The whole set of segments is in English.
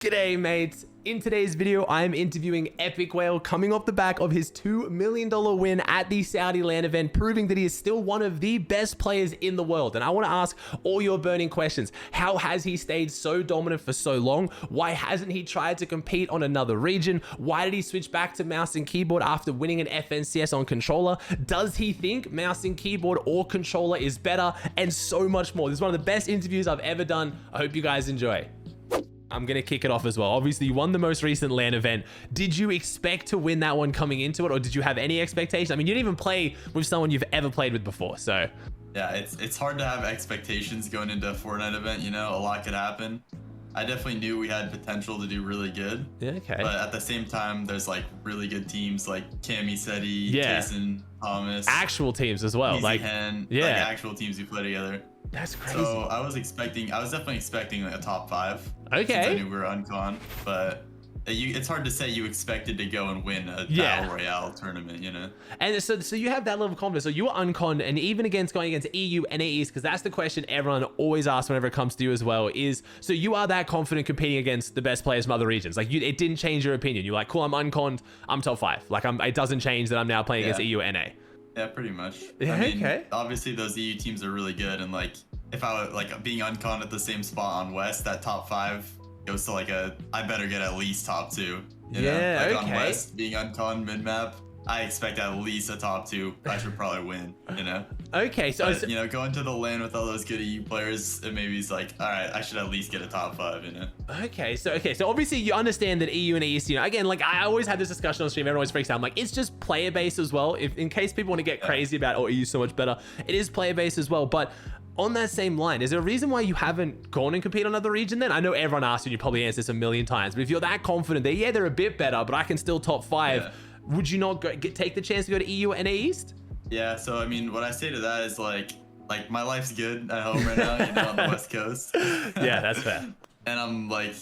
G'day mates, in today's video I'm interviewing Epikwhale coming off the back of his $2 million win at the Saudi LAN event, proving that he is still one of the best players in the world. And I want to ask all your burning questions. How has he stayed so dominant for so long? Why hasn't he tried to compete on another region? Why did he switch back to mouse and keyboard after winning an FNCS on controller? Does he think mouse and keyboard or controller is better? And so much more. This is one of the best interviews I've ever done. I hope you guys enjoy. I'm going to kick it off as well. Obviously, you won the most recent LAN event. Did you expect to win that one coming into it, or did you have any expectation? I mean, you didn't even play with someone you've ever played with before, so. Yeah, it's hard to have expectations going into a Fortnite event, you know? A lot could happen. I definitely knew we had potential to do really good. Yeah, okay. But at the same time, there's like really good teams like Cammy Seti, Jason Thomas. Actual teams as well. Easy like, Hen, yeah. Like actual teams who play together. That's crazy. So I was definitely expecting like a top 5. Okay. Since I knew we were uncon, but it's hard to say you expected to go and win a Battle Royale tournament, you know? And so you have that level of confidence. So you were uncon, and even going against EU and AEs, because that's the question everyone always asks whenever it comes to you as well, is, so you are that confident competing against the best players from other regions. Like, it didn't change your opinion. You're like, cool, I'm unconned, I'm top 5. Like, it doesn't change that I'm now playing against EU and NA. Yeah, pretty much. Yeah, I mean, okay. Obviously those EU teams are really good, and like, if I was like being uncon at the same spot on West, that top 5 goes to like I better get at least top 2. You know? Like on West, being uncon mid-map, I expect at least a top 2. I should probably win, you know? Okay, so, but, you know, going to the LAN with all those good EU players, it maybe is like, all right, I should at least get a top 5, you know? Okay, so obviously you understand that EU and ES, you know, again, like I always had this discussion on stream, everyone always freaks out. I'm like, it's just player base as well. If in case people want to get crazy about, oh, EU so much better, it is player base as well. But on that same line, is there a reason why you haven't gone and competed on another region then? I know everyone asked you, and you probably answered this a million times, but if you're that confident that, yeah, they're a bit better, but I can still top 5, would you not take the chance to go to EU and NA East? Yeah, so I mean, what I say to that is like my life's good at home right now, you know, on the West Coast. Yeah, that's fair. And I'm like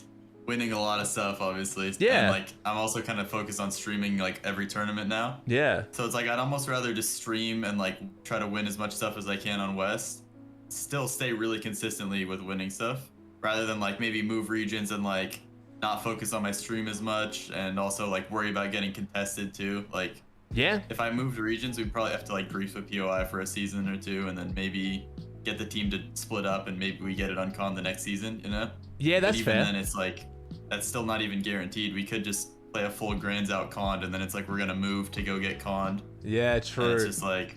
winning a lot of stuff, obviously. Yeah. And like I'm also kind of focused on streaming like every tournament now. Yeah. So it's like I'd almost rather just stream and like try to win as much stuff as I can on West, still stay really consistently with winning stuff, rather than like maybe move regions and like not focus on my stream as much, and also like worry about getting contested too. Like, yeah, if I moved regions, we'd probably have to like grief a POI for a season or 2, and then maybe get the team to split up, and maybe we get it uncon the next season, you know? Yeah, that's fair. But even then, it's like, that's still not even guaranteed. We could just play a full grands out conned, and then it's like we're gonna move to go get conned. Yeah, true. And it's just like,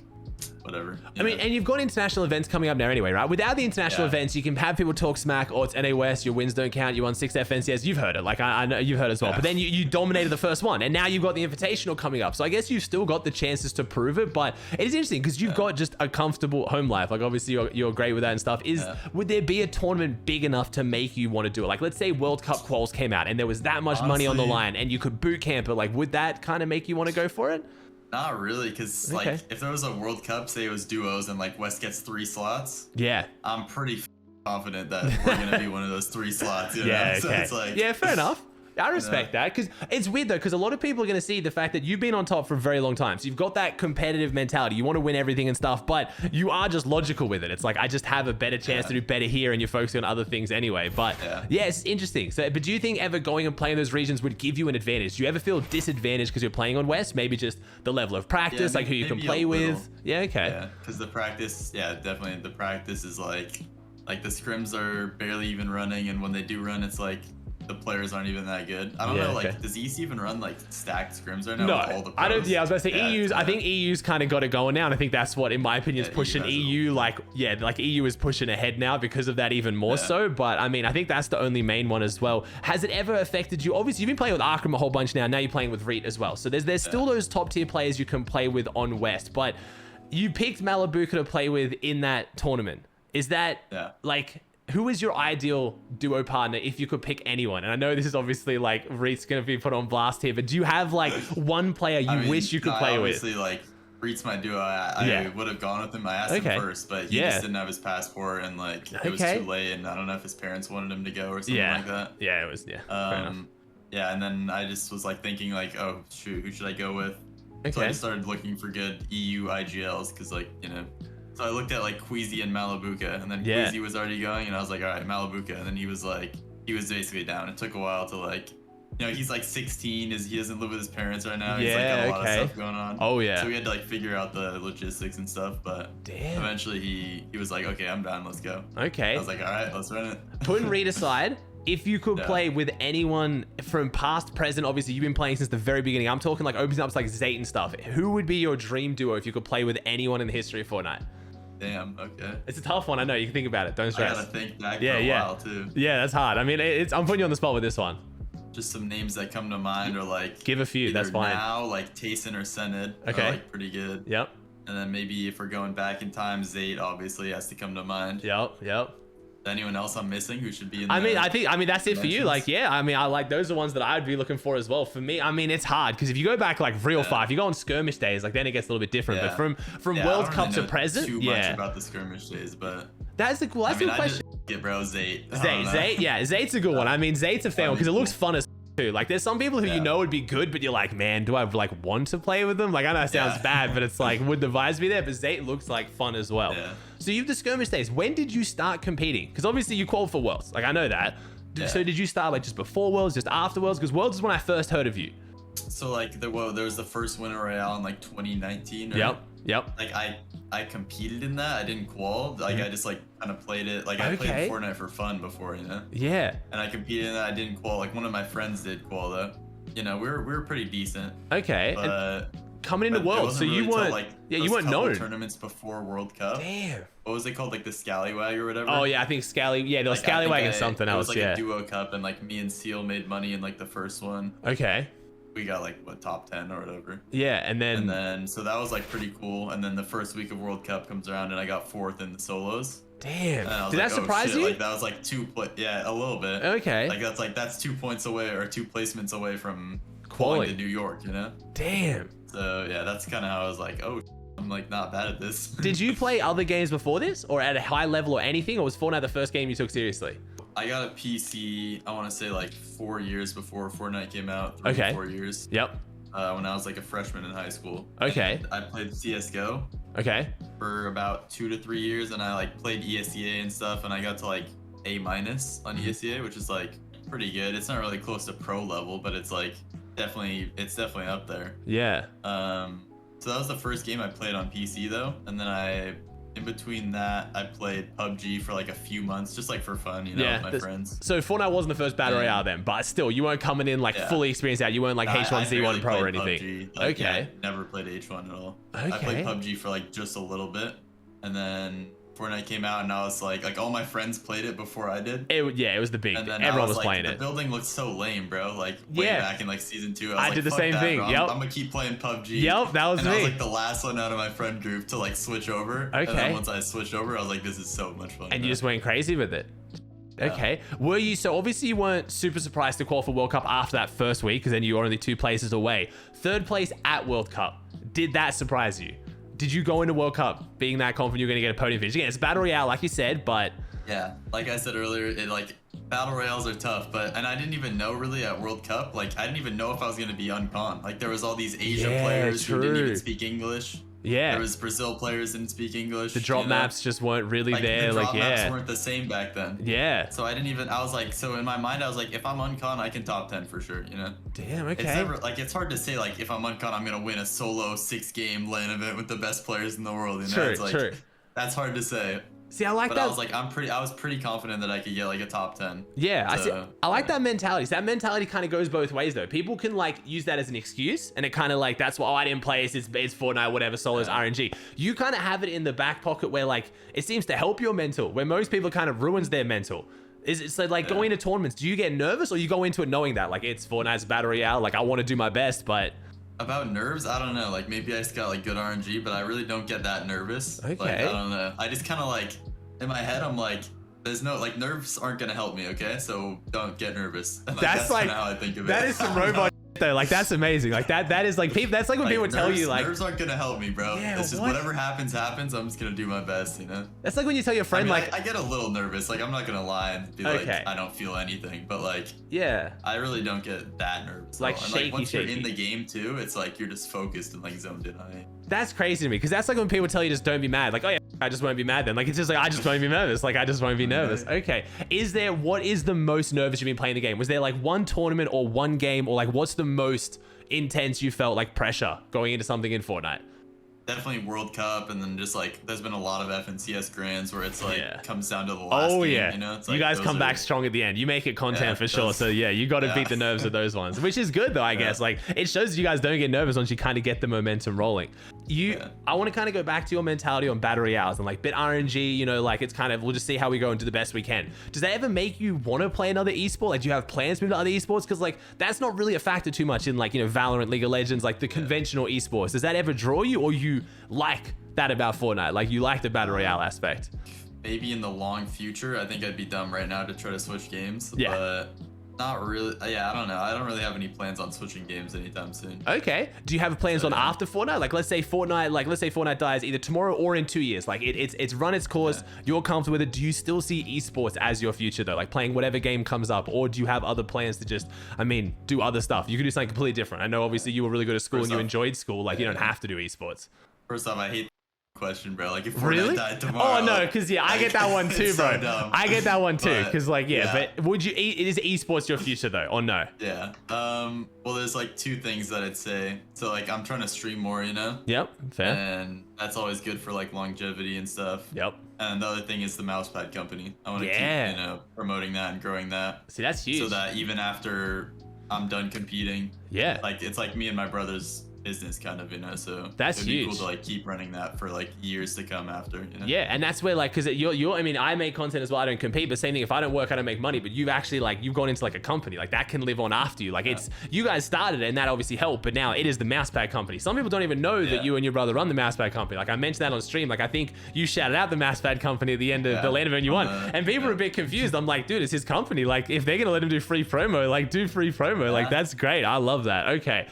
whatever. I mean, and you've got international events coming up now anyway, right? Without the international events, you can have people talk smack, oh, it's NA West, your wins don't count, you won 6 FNCS. You've heard it, like I know you've heard it as well. But then you dominated the first one, and now you've got the invitational coming up. So I guess you've still got the chances to prove it, but it is interesting because you've got just a comfortable home life. Like obviously you're great with that and stuff. Would there be a tournament big enough to make you want to do it? Like let's say World Cup quals came out and there was that much money on the line and you could boot camp it, like would that kind of make you want to go for it? Not really, because like if there was a World Cup, say it was duos and like West gets 3 slots, I'm pretty confident that we're gonna be one of those 3 slots. You know? So it's like, yeah, fair enough. I respect that, because it's weird though, because a lot of people are going to see the fact that you've been on top for a very long time. So you've got that competitive mentality. You want to win everything and stuff, but you are just logical with it. It's like, I just have a better chance to do better here, and you're focusing on other things anyway. But yeah, it's interesting. So, but do you think ever going and playing those regions would give you an advantage? Do you ever feel disadvantaged because you're playing on West? Maybe just the level of practice, like who you can play with? Yeah, okay. Yeah, because the practice, definitely the practice is like the scrims are barely even running, and when they do run, it's like the players aren't even that good. I don't know, like, does East even run like stacked scrims right now? No, with all the pros? I don't. Yeah, I was about to say EU's. I think EU's kind of got it going now, and I think that's what, in my opinion, is pushing EU. Like EU is pushing ahead now because of that even more so. But I mean, I think that's the only main one as well. Has it ever affected you? Obviously, you've been playing with Arkram a whole bunch now. Now you're playing with Reet as well. So there's still those top tier players you can play with on West, but you picked Malabuka to play with in that tournament. Is that like? Who is your ideal duo partner if you could pick anyone? And I know this is obviously like Reet's gonna be put on blast here, but do you have like one player you wish you could play with? Obviously, like Reet's my duo. I would have gone with him. I asked him first, but he just didn't have his passport, and like it was too late, and I don't know if his parents wanted him to go or something like that. Yeah, it was. Yeah. Fair enough. Yeah, and then I just was like thinking like, oh shoot, who should I go with? So I just started looking for good EU IGLs, because like, you know. So I looked at like Queasy and Malabuka, and then Queasy was already going, and I was like, all right, Malabuka. And then he was like, he was basically down. It took a while to like, you know, he's like 16, he doesn't live with his parents right now. He's like got a lot of stuff going on. Oh yeah. So we had to like figure out the logistics and stuff, but damn. Eventually he was like, okay, I'm down, let's go. Okay. I was like, all right, let's run it. Putting Reed aside, if you could play with anyone from past, present, obviously you've been playing since the very beginning. I'm talking like opening up to like Zayt and stuff. Who would be your dream duo if you could play with anyone in the history of Fortnite? Damn, okay. It's a tough one, I know. You can think about it. Don't stress. I gotta think back for a while too. Yeah, that's hard. I mean, I'm putting you on the spot with this one. Just some names that come to mind are like... Give a few, that's fine. Now, like Tayson or Sened okay. are like pretty good. Yep. And then maybe if we're going back in time, Zayt obviously has to come to mind. Yep. Anyone else I'm missing who should be in I mean, that's it for you. Like, yeah, I mean, I like those are ones that I'd be looking for as well. For me, I mean, it's hard because if you go back like real far, if you go on skirmish days, like then it gets a little bit different. But from World Cup to present, too much about the skirmish days, but that's the cool. That's the question. Bro, Zayt. Zayt, yeah, Zayt's a good one. I mean, Zayt's a fair one because it looks fun as too. Like, there's some people who you know would be good, but you're like, man, do I like want to play with them? Like, I know it sounds bad, but it's like, would the vibes be there? But Zayt looks like fun as well. Yeah. So you've the skirmish days. When did you start competing? Because obviously you qualified for Worlds. Like, I know that. So did you start like just before Worlds, just after Worlds? Because Worlds is when I first heard of you. So like there was the first Winter Royale in like 2019. Right? Yep. Like I competed in that. I didn't qual. Like I just like kind of played it. Like I played Fortnite for fun before, you know. Yeah. And I competed in that. I didn't qual. Like one of my friends did qual though. You know, we were pretty decent. Okay. But coming into Worlds, so you weren't like you weren't known. Tournaments before World Cup. Damn. What was it called? Like the Scallywag or whatever. Oh yeah, I think Scally. Yeah, there was Scallywag and something else. It was like a duo cup, and like me and Seal made money in like the first one. Okay. We got like what, top 10 or whatever. Yeah, and then so that was like pretty cool. And then the first week of World Cup comes around, and I got 4th in the solos. Damn. Did that surprise you? Like that was like a little bit. Okay. Like that's 2 points away or 2 placements away from quality to New York, you know? Damn. So yeah, that's kind of how I was like, oh, I'm like not bad at this. Did you play other games before this, or at a high level or anything, or was Fortnite the first game you took seriously? I got a PC, I want to say like 4 years before Fortnite came out. 4 years. Yep. When I was like a freshman in high school. Okay. And I played CSGO. Okay. For about 2 to 3 years, and I like played ESEA and stuff, and I got to like A- on ESEA, which is like pretty good. It's not really close to pro level, but it's like definitely up there. Yeah. So that was the first game I played on PC though, and then in between that, I played PUBG for like a few months, just like for fun, you know, with my friends. So Fortnite wasn't the first battle royale then, but still, you weren't coming in like fully experienced out. You weren't like H1Z1 Pro or anything. Like, okay. Never played H1 at all. Okay. I played PUBG for like just a little bit, and then Fortnite came out, and I was like all my friends played it before I did. It was the big. Everyone was playing it. The building looked so lame, bro. Like way back in like season 2, I did the same thing. Yep. I'm gonna keep playing PUBG. Yep, that was me. I was like the last one out of my friend group to like switch over. Okay. And then once I switched over, I was like, this is so much fun. And you just went crazy with it. Okay. Were you, so obviously you weren't super surprised to qualify for World Cup after that first week, because then you were only 2 places away. 3rd place at World Cup. Did that surprise you? Did you go into World Cup being that confident you're going to get a podium finish? Again, it's Battle Royale, like you said, but... Yeah, like I said earlier, Battle Royales are tough, and I didn't even know really at World Cup, like, I didn't even know if I was going to be uncon. Like, there was all these Asia players who didn't even speak English. Yeah. There was Brazil players didn't speak English. The drop maps just weren't really there. The drop maps weren't the same back then. Yeah. So I was like, so in my mind, I was like, if I'm uncon, I can top 10 for sure, you know? Damn, okay. It's never, like, it's hard to say, like, if I'm uncon, I'm going to win a solo 6-game LAN event with the best players in the world, you know? It's like, that's hard to say. See, I like that. But I was pretty confident that I could get like a top 10. Yeah, I like that mentality. So that mentality kind of goes both ways though. People can like use that as an excuse, and it kind of like, that's why I didn't play, it's Fortnite, whatever, solo's RNG. You kind of have it in the back pocket where like, it seems to help your mental, where most people kind of ruins their mental. It's like going to tournaments, do you get nervous, or you go into it knowing that like it's Fortnite's Battle Royale, like I want to do my best, but... About nerves, I don't know. Like maybe I just got like good RNG, but I really don't get that nervous. Okay. Like, I don't know. I just kind of like, in my head, I'm like, there's no, like, nerves aren't gonna help me, okay? So don't get nervous. Like, that's like how I think of it. That is some robot though. Like that's amazing. Like that is like people. That's like when people tell you like nerves aren't gonna help me, bro. Yeah, it's just whatever happens. I'm just gonna do my best, you know. That's like when you tell your friend I get a little nervous. Like I'm not gonna lie and be like I don't feel anything, but like I really don't get that nervous. Like shaky, once you're in the game too, it's like you're just focused and like zoned in on it. That's crazy to me, because that's like when people tell you just don't be mad. Like, oh yeah, I just won't be mad then. Like, it's just like, I just won't be nervous. Like, I just won't be nervous. Okay. What is the most nervous you've been playing the game? Was there like one tournament or one game, or like what's the most intense you felt like pressure going into something in Fortnite? Definitely World Cup, and then just like there's been a lot of FNCS grands where it's like comes down to the last game, yeah. You know, it's you like guys come back strong at the end. You make it content for sure. So yeah, you got to beat the nerves of those ones, which is good though, I guess. Like, it shows you guys don't get nervous once you kind of get the momentum rolling. I want to kind of go back to your mentality on battle royales and like bit RNG, you know, like it's kind of, we'll just see how we go and do the best we can. Does that ever make you want to play another esport? Like, do you have plans to move to other esports? Because like that's not really a factor too much in like, you know, Valorant, League of Legends, like the conventional esports. Does that ever draw you, or you like that about Fortnite? Like, you like the battle royale aspect? Maybe in the long future. I think I'd be dumb right now to try to switch games. Yeah. But not really. Yeah, I don't know. I don't really have any plans on switching games anytime soon. Okay. Do you have plans on after Fortnite? Like, let's say Fortnite dies either tomorrow or in 2 years. Like, it's run its course. You're comfortable with it. Do you still see esports as your future though? Like playing whatever game comes up, or do you have other plans to just, I mean, do other stuff? You could do something completely different. I know obviously you were really good at school and you enjoyed school. Like, you don't have to do esports. First off, I hate question, bro. Like, if Fortnite died tomorrow. Oh no, because I get that one too, bro. So I get that one too, because like but would you? Is esports your future though, or no? Yeah. Well, there's like two things that I'd say. So like, I'm trying to stream more, you know. Yep. Fair. And that's always good for like longevity and stuff. Yep. And the other thing is the mousepad company. I want to keep, you know, promoting that and growing that. See, that's huge. So that even after I'm done competing, like it's like me and my brother's business kind of, you know, so that's it'd huge. be cool to like keep running that for like years to come after, you know? Yeah, and that's where like, because you're I mean, I make content as well, I don't compete, but same thing, if I don't work I don't make money, but you've actually like, you've gone into like a company like that can live on after you. Like it's, you guys started it and that obviously helped, but now it is the mousepad company. Some people don't even know that you and your brother run the mousepad company. Like I mentioned that on stream. Like I think you shouted out the mousepad company at the end of the LAN event you won, and people are a bit confused. I'm like, dude, it's his company. Like if they're gonna let him do free promo, like do free promo. Like that's great. I love that. Okay,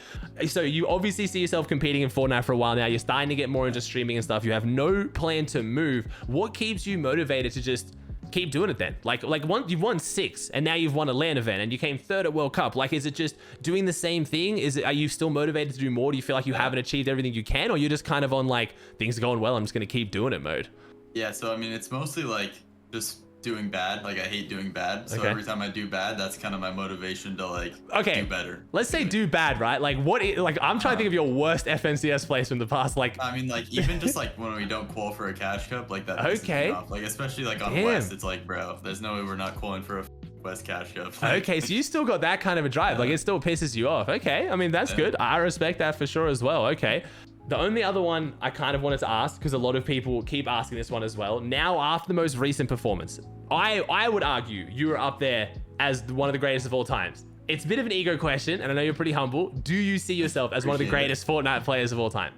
so you obviously see yourself competing in Fortnite for a while now. You're starting to get more into streaming and stuff. You have no plan to move. What keeps you motivated to just keep doing it then? Like you've won 6 and now you've won a LAN event and you came 3rd at World Cup. Like, is it just doing the same thing? Are you still motivated to do more? Do you feel like you haven't achieved everything you can, or you're just kind of on like, things are going well, I'm just gonna keep doing it mode? Yeah, so I mean, it's mostly like just doing bad. Like I hate doing bad, so every time I do bad, that's kind of my motivation to like do better. Let's say do bad, right? Like like I'm trying to think of your worst FNCS place in the past. Like I mean, like even just like when we don't qual for a cash cup, like that pisses me off. Like especially like on West, it's like, bro, there's no way we're not calling for a West cash cup. Like, okay, so you still got that kind of a drive. Like it still pisses you off. Okay, I mean that's good. I respect that for sure as well. Okay. The only other one I kind of wanted to ask, because a lot of people keep asking this one as well. Now, after the most recent performance, I would argue you are up there as one of the greatest of all times. It's a bit of an ego question, and I know you're pretty humble. Do you see yourself as one of the greatest Fortnite players of all time?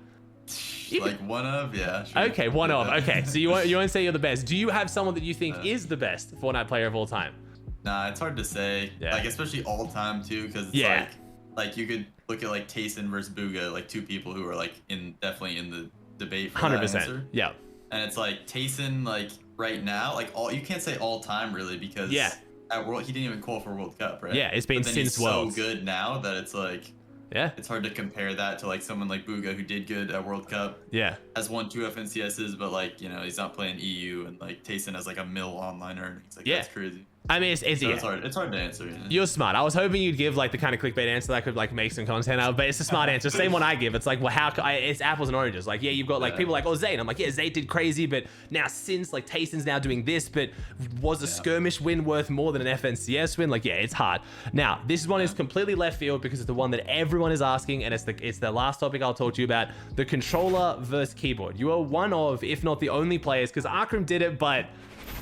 Like one of, yeah. Sure. Okay, one of. Okay, so you won't say you're the best. Do you have someone that you think is the best Fortnite player of all time? Nah, it's hard to say. Like especially all time too, because it's like you could look at like Tayson versus Booga, like two people who are like definitely in the debate for 100%. That answer. Yeah. And it's like Tayson, like right now, like you can't say all time really, because at World he didn't even qual for World Cup, right? Yeah, it's been since Worlds. So good now that it's like it's hard to compare that to like someone like Booga who did good at World Cup. Yeah. Has won 2 FNCSs, but like, you know, he's not playing EU, and like Tayson has like a mil online earnings. Like that's crazy. I mean, it's hard. It's hard to answer. Yeah. You're smart. I was hoping you'd give like the kind of clickbait answer that I could like make some content out of, but it's a smart answer. Same one I give. It's like, well, it's apples and oranges. Like, yeah, you've got like people like, oh, Zayd. I'm like, yeah, Zayd did crazy, but now since like Tayson's now doing this, but was a skirmish win worth more than an FNCS win? Like, yeah, it's hard. Now, this one is completely left field because it's the one that everyone is asking, and it's the last topic I'll talk to you about: the controller versus keyboard. You are one of, if not the only players, because Akram did it, but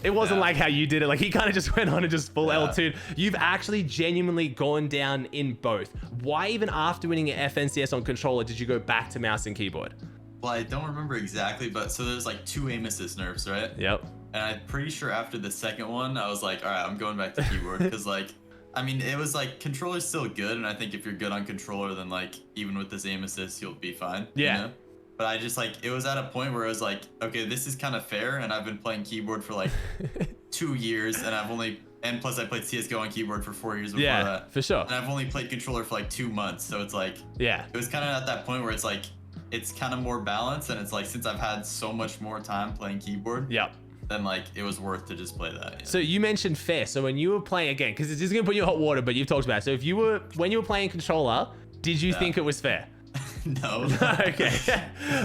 it wasn't like how you did it. Like he kind of just went on and just full L2'd. You've actually genuinely gone down in both. Why even after winning an FNCS on controller did you go back to mouse and keyboard? Well, I don't remember exactly, but so there's like 2 aim assist nerfs, right? Yep. And I'm pretty sure after the second one, I was like, all right, I'm going back to keyboard, because like, I mean, it was like controller's still good, and I think if you're good on controller, then like even with this aim assist, you'll be fine. Yeah. You know? But I just like, it was at a point where I was like, okay, this is kind of fair, and I've been playing keyboard for like 2 years, and plus I played CSGO on keyboard for 4 years before that. Yeah, for sure. And I've only played controller for like 2 months, so it's like, it was kind of at that point where it's like, it's kind of more balanced, and it's like since I've had so much more time playing keyboard, Yep. then like it was worth to just play that. So you mentioned fair. So when you were playing again, because it's just gonna put you in hot water, but you've talked about it. So when you were playing controller, did you think it was fair? No. Okay.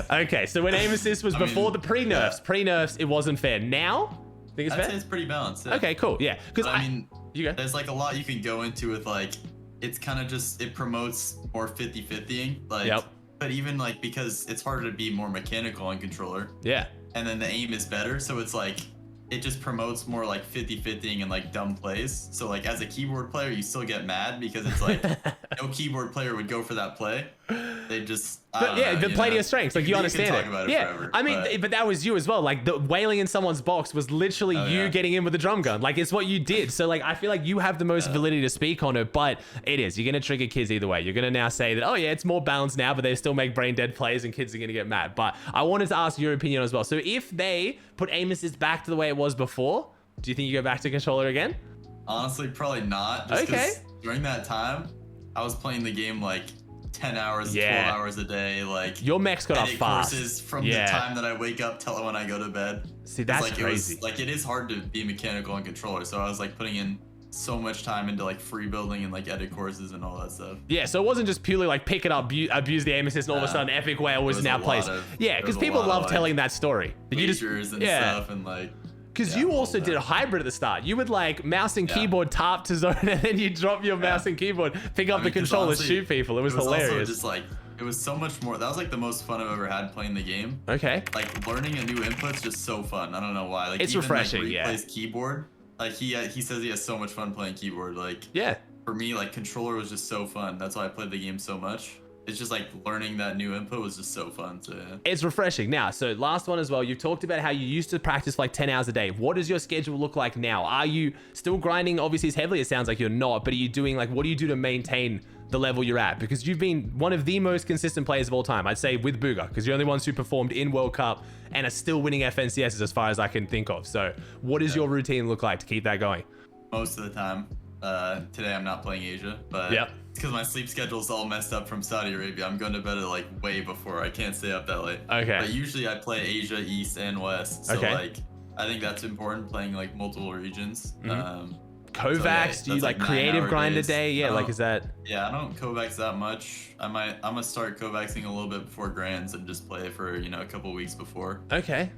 Okay. So when aim assist was before the pre-nerfs, it wasn't fair. Now, think it's I'd fair? say it's pretty balanced. Yeah. Okay, cool. Yeah. Because I mean, you go. there's like a lot you can go into with like, it's kind of just, it promotes more 50-50ing. Like, Yep. but even like, because it's harder to be more mechanical on controller. Yeah. And then the aim is better. So it's like, it just promotes more like 50-50ing and like dumb plays. So like as a keyboard player, you still get mad because it's like no keyboard player would go for that play. They just, but play to your strengths. Like you understand can talk about it forever, I mean, but that was you as well. Like the wailing in someone's box was literally you getting in with the drum gun. Like it's what you did. So like I feel like you have the most validity to speak on it, but it is. You're gonna trigger kids either way. You're gonna now say that, oh yeah, it's more balanced now, but they still make brain dead plays and kids are gonna get mad. But I wanted to ask your opinion as well. So if they put aim assist back to the way it was before, do you think you go back to controller again? Honestly, probably not. Just 'cause during that time, I was playing the game like 10 hours, 12 hours a day. Like your mech's got off fast. Courses from the time that I wake up till when I go to bed. See, that's like, crazy. It is hard to be mechanical on controller. So I was like putting in so much time into like free building and like edit courses and all that stuff. Yeah, so it wasn't just purely like pick it up, abuse the aim assist, and all of a sudden Epikwhale was now plays. Yeah, because people love telling that story. You just and stuff and like. Because you also did a hybrid at the start. You would like mouse and keyboard tap to zone, and then you drop your mouse and keyboard, pick up the controller, honestly, shoot people. It was hilarious. Also just like, it was so much more. That was like the most fun I've ever had playing the game. Okay. Like learning a new input's just so fun. I don't know why. Like it's even, refreshing. Like, he plays keyboard. Like he says he has so much fun playing keyboard. Like for me, like controller was just so fun. That's why I played the game so much. It's just like learning that new input was just so fun. So it's refreshing. Now, so last one as well. You talked about how you used to practice for like 10 hours a day. What does your schedule look like now? Are you still grinding? Obviously, as heavily. It sounds like you're not. But are you doing like, what do you do to maintain the level you're at? Because you've been one of the most consistent players of all time, I'd say, with Booga, because you're the only ones who performed in World Cup and are still winning FNCSs as far as I can think of. So what does your routine look like to keep that going? Most of the time. Today I'm not playing Asia, but it's because my sleep schedule's all messed up from Saudi Arabia. I'm going to bed at like way before. I can't stay up that late. Okay. But usually I play Asia, East, and West. So like, I think that's important, playing like multiple regions. Kovacs, do you like creative grind a day? Yeah, like is that? Yeah, I don't Kovacs that much. I'm gonna start Kovacsing a little bit before Grands and just play for, you know, a couple weeks before. Okay.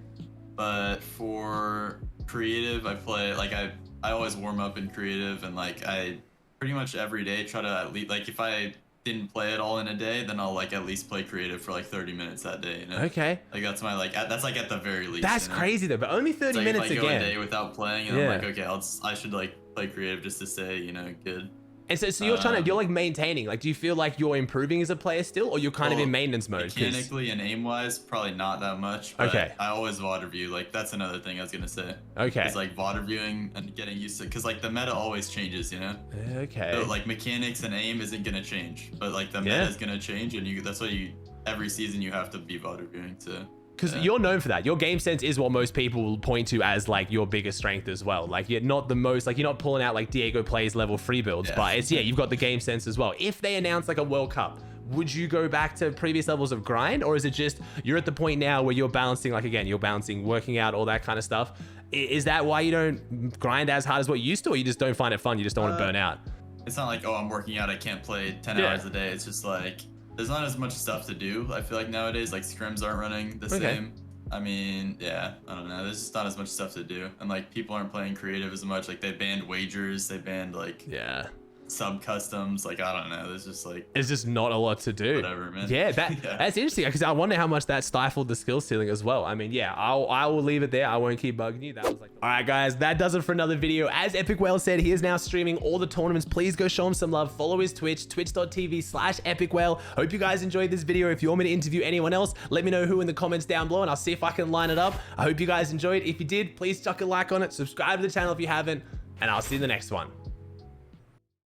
But for creative, I play like I always warm up in creative, and like I pretty much every day try to at least, like if I didn't play it all in a day, then I'll like at least play creative for like 30 minutes that day, you know? Okay. Like that's my that's like at the very least. That's crazy though, but only 30 minutes if I again. Go a day without playing, and I'm like, okay, I should like play creative just to stay, you know, good. And so you're you're like maintaining, like, do you feel like you're improving as a player still, or you're kind of in maintenance mode? Mechanically and aim-wise, probably not that much, but I always VOD review. Like, that's another thing I was gonna say. Okay. It's like VOD reviewing and getting used to it, because like the meta always changes, you know? Okay. So like mechanics and aim isn't gonna change, but like the meta is gonna change, and that's why every season you have to be VOD reviewing to. Because you're known for that. Your game sense is what most people will point to as like your biggest strength as well. Like you're not the most, like you're not pulling out like Diego plays level free builds, but it's, you've got the game sense as well. If they announce like a World Cup, would you go back to previous levels of grind? Or is it just, you're at the point now where you're balancing, like again, you're balancing working out, all that kind of stuff. Is that why you don't grind as hard as what you used to, or you just don't find it fun? You just don't want to burn out? It's not like, oh, I'm working out, I can't play 10 hours a day. It's just like, there's not as much stuff to do. I feel like nowadays, like scrims aren't running the same. I mean, I don't know. There's just not as much stuff to do. And like people aren't playing creative as much. Like they banned wagers, they banned like sub customs. Like, I don't know. There's just like, it's just not a lot to do. Whatever, man. Yeah, that's interesting, because I wonder how much that stifled the skill ceiling as well. I mean, I will leave it there. I won't keep bugging you. That was like, all right, guys, that does it for another video. As EpikWhale said, he is now streaming all the tournaments. Please go show him some love. Follow his Twitch, twitch.tv/EpikWhale. Hope you guys enjoyed this video. If you want me to interview anyone else, let me know who in the comments down below, and I'll see if I can line it up. I hope you guys enjoyed. If you did, please chuck a like on it. Subscribe to the channel if you haven't, and I'll see you in the next one.